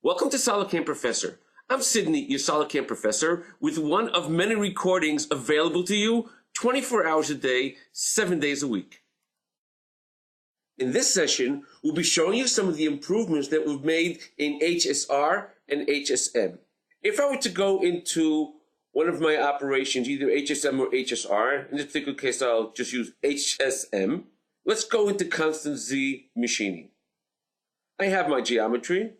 Welcome to SolidCAM Professor. I'm Sydney, your SolidCAM Professor, with one of many recordings available to you 24 hours a day, 7 days a week. In this session, we'll be showing you some of the improvements that we've made in HSR and HSM. If I were to go into one of my operations, either HSM or HSR, in this particular case I'll just use HSM, let's go into constant Z machining. I have my geometry.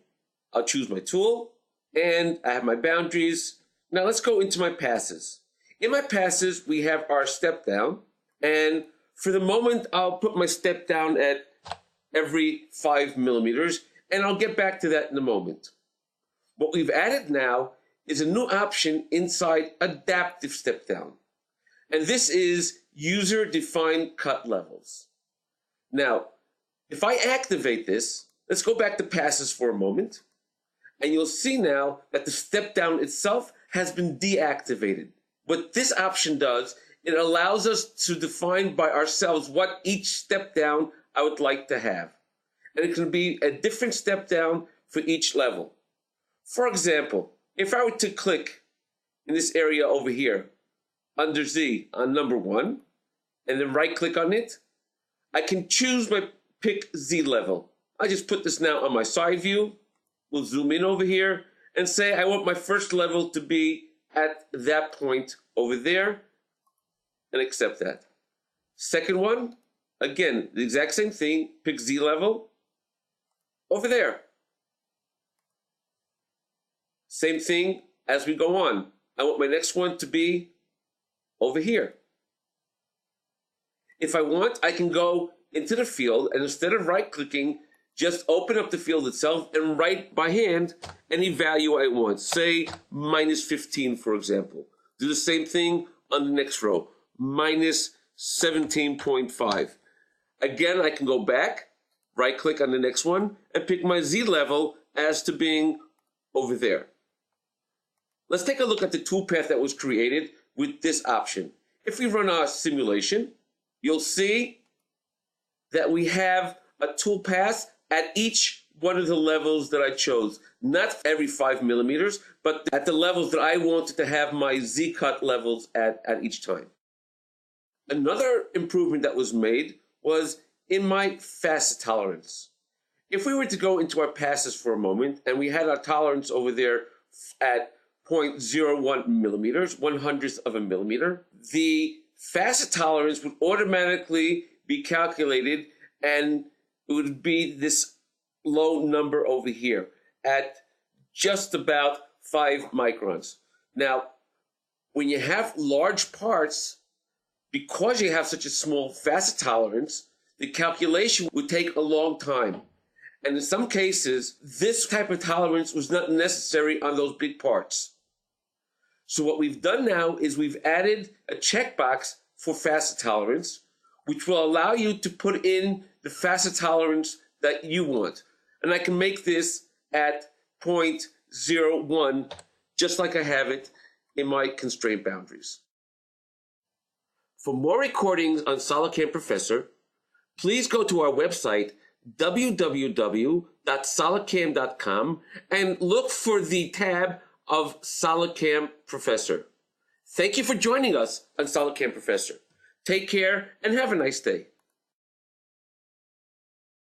I'll choose my tool, and I have my boundaries. Now let's go into my passes. In my passes, we have our step down, and for the moment, I'll put my step down at every 5 millimeters, and I'll get back to that in a moment. What we've added now is a new option inside adaptive step down, and this is user-defined cut levels. Now, if I activate this, let's go back to passes for a moment. And you'll see now that the step down itself has been deactivated. What this option does, it allows us to define by ourselves what each step down I would like to have. And it can be a different step down for each level. For example, if I were to click in this area over here, under Z on number 1, and then right click on it, I can choose my pick Z level. I just put this now on my side view. We'll zoom in over here and say I want my first level to be at that point over there and accept that. Second one, again, the exact same thing, pick Z level over there. Same thing as we go on. I want my next one to be over here. If I want, I can go into the field and instead of right-clicking, just open up the field itself and write by hand any value I want. Say minus 15, for example. Do the same thing on the next row. Minus 17.5. Again, I can go back, right-click on the next one, and pick my Z level as to being over there. Let's take a look at the toolpath that was created with this option. If we run our simulation, you'll see that we have a toolpath at each one of the levels that I chose. Not every 5 millimeters, but at the levels that I wanted to have my Z-cut levels at each time. Another improvement that was made was in my facet tolerance. If we were to go into our passes for a moment, and we had our tolerance over there at 0.01 millimeters, 1/100th of a millimeter, the facet tolerance would automatically be calculated and it would be this low number over here at just about 5 microns. Now, when you have large parts, because you have such a small facet tolerance, the calculation would take a long time. And in some cases, this type of tolerance was not necessary on those big parts. So what we've done now is we've added a checkbox for facet tolerance, which will allow you to put in the facet tolerance that you want. And I can make this at 0.01, just like I have it in my constraint boundaries. For more recordings on SolidCAM Professor, please go to our website, www.solidcam.com, and look for the tab of SolidCAM Professor. Thank you for joining us on SolidCAM Professor. Take care and have a nice day.